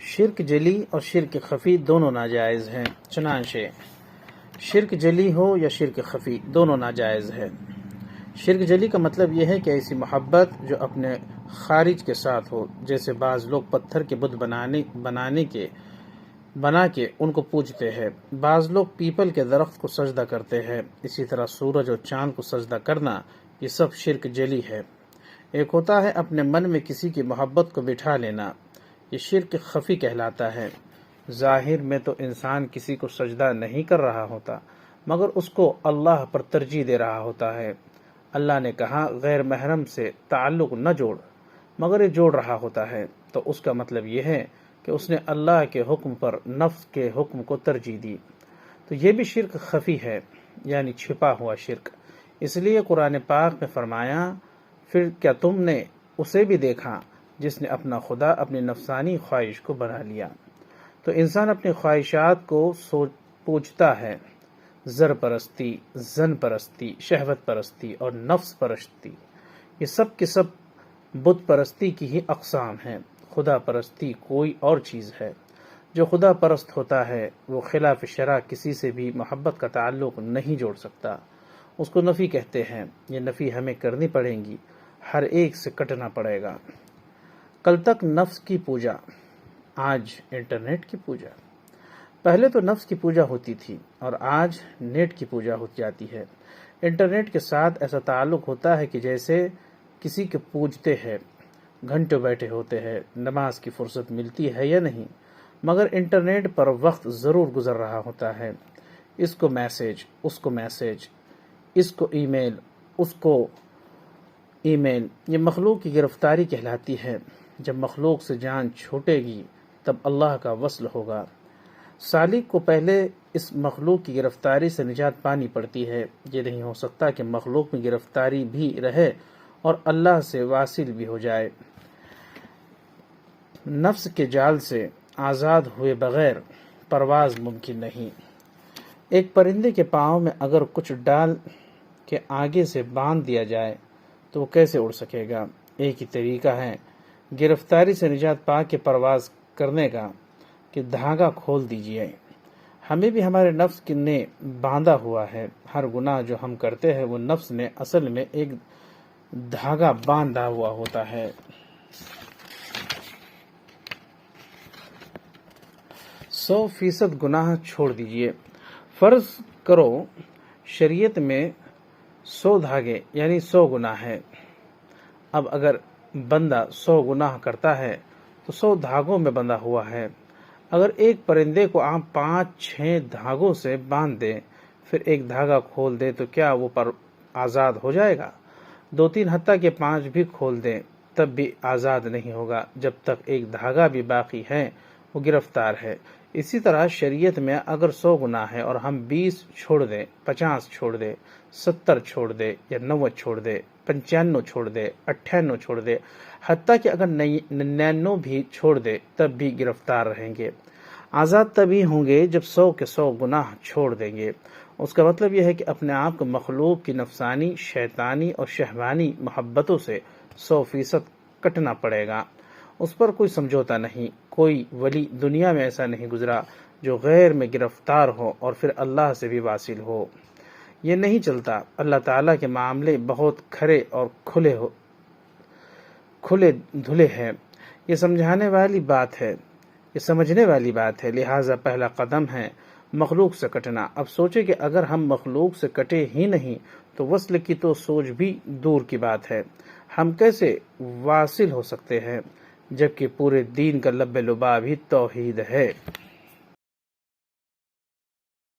شرک جلی اور شرک خفی دونوں ناجائز ہیں، چنانچہ شرک جلی ہو یا شرک خفی دونوں ناجائز ہے۔ شرک جلی کا مطلب یہ ہے کہ ایسی محبت جو اپنے خارج کے ساتھ ہو، جیسے بعض لوگ پتھر کے بت بنا کے ان کو پوجتے ہیں، بعض لوگ پیپل کے درخت کو سجدہ کرتے ہیں، اسی طرح سورج اور چاند کو سجدہ کرنا، یہ سب شرک جلی ہے۔ ایک ہوتا ہے اپنے من میں کسی کی محبت کو بٹھا لینا، یہ شرک خفی کہلاتا ہے۔ ظاہر میں تو انسان کسی کو سجدہ نہیں کر رہا ہوتا، مگر اس کو اللہ پر ترجیح دے رہا ہوتا ہے۔ اللہ نے کہا غیر محرم سے تعلق نہ جوڑ، مگر یہ جوڑ رہا ہوتا ہے، تو اس کا مطلب یہ ہے کہ اس نے اللہ کے حکم پر نفس کے حکم کو ترجیح دی، تو یہ بھی شرک خفی ہے، یعنی چھپا ہوا شرک۔ اس لیے قرآن پاک میں فرمایا، پھر کیا تم نے اسے بھی دیکھا جس نے اپنا خدا اپنی نفسانی خواہش کو بنا لیا۔ تو انسان اپنی خواہشات کو پوجتا ہے۔ زر پرستی، زن پرستی، شہوت پرستی اور نفس پرستی، یہ سب کے سب بت پرستی کی ہی اقسام ہیں۔ خدا پرستی کوئی اور چیز ہے۔ جو خدا پرست ہوتا ہے وہ خلاف شرع کسی سے بھی محبت کا تعلق نہیں جوڑ سکتا، اس کو نفی کہتے ہیں۔ یہ نفی ہمیں کرنی پڑے گی، ہر ایک سے کٹنا پڑے گا۔ کل تک نفس کی پوجا، آج انٹرنیٹ کی پوجا۔ پہلے تو نفس کی پوجا ہوتی تھی اور آج نیٹ کی پوجا ہو جاتی ہے۔ انٹرنیٹ کے ساتھ ایسا تعلق ہوتا ہے کہ جیسے کسی کے پوجتے ہیں، گھنٹوں بیٹھے ہوتے ہیں، نماز کی فرصت ملتی ہے یا نہیں، مگر انٹرنیٹ پر وقت ضرور گزر رہا ہوتا ہے۔ اس کو میسج، اس کو میسج، اس کو ای میل، اس کو ای میل، یہ مخلوق کی گرفتاری کہلاتی ہے۔ جب مخلوق سے جان چھوٹے گی تب اللہ کا وصل ہوگا۔ سالک کو پہلے اس مخلوق کی گرفتاری سے نجات پانی پڑتی ہے۔ یہ نہیں ہو سکتا کہ مخلوق میں گرفتاری بھی رہے اور اللہ سے واصل بھی ہو جائے۔ نفس کے جال سے آزاد ہوئے بغیر پرواز ممکن نہیں۔ ایک پرندے کے پاؤں میں اگر کچھ ڈال کے آگے سے باندھ دیا جائے تو وہ کیسے اڑ سکے گا؟ ایک ہی طریقہ ہے گرفتاری سے نجات پا کے پرواز کرنے کا کہ دھاگا کھول دیجئے۔ ہمیں بھی ہمارے نفس نے باندھا ہوا ہے۔ ہر گناہ جو ہم کرتے ہیں وہ نفس نے اصل میں ایک دھاگا باندھا ہوا ہوتا ہے۔ 100% گناہ چھوڑ دیجئے۔ فرض کرو شریعت میں 100 دھاگے یعنی 100 گناہ ہے۔ اب اگر بندہ 100 گناہ کرتا ہے تو 100 دھاگوں میں بندھا ہوا ہے۔ اگر ایک پرندے کو آپ 5-6 دھاگوں سے باندھ دیں، پھر ایک دھاگا کھول دیں تو کیا وہ پر آزاد ہو جائے گا؟ 2-3 حتیٰ کہ 5 بھی کھول دیں تب بھی آزاد نہیں ہوگا۔ جب تک ایک دھاگا بھی باقی ہے وہ گرفتار ہے۔ اسی طرح شریعت میں اگر 100 گناہ ہے اور ہم 20 چھوڑ دیں، 50 چھوڑ دیں، 70 چھوڑ دیں یا 90 چھوڑ دیں، 95 چھوڑ دیں، 98 چھوڑ دیں، حتیٰ کہ اگر 99 بھی چھوڑ دیں تب بھی گرفتار رہیں گے۔ آزاد تبھی ہوں گے جب 100 کے 100 گناہ چھوڑ دیں گے۔ اس کا مطلب یہ ہے کہ اپنے آپ کو مخلوق کی نفسانی، شیطانی اور شہوانی محبتوں سے 100% کٹنا پڑے گا۔ اس پر کوئی سمجھوتا نہیں۔ کوئی ولی دنیا میں ایسا نہیں گزرا جو غیر میں گرفتار ہو اور پھر اللہ سے بھی واصل ہو۔ یہ نہیں چلتا۔ اللہ تعالیٰ کے معاملے بہت کھرے اور کھلے دھلے ہیں۔ یہ سمجھانے والی بات ہے، یہ سمجھنے والی بات ہے، لہٰذا پہلا قدم ہے مخلوق سے کٹنا۔ اب سوچیں کہ اگر ہم مخلوق سے کٹے ہی نہیں تو وصل کی تو سوچ بھی دور کی بات ہے۔ ہم کیسے واصل ہو سکتے ہیں جبکہ پورے دین کا لب لباب ہی توحید ہے؟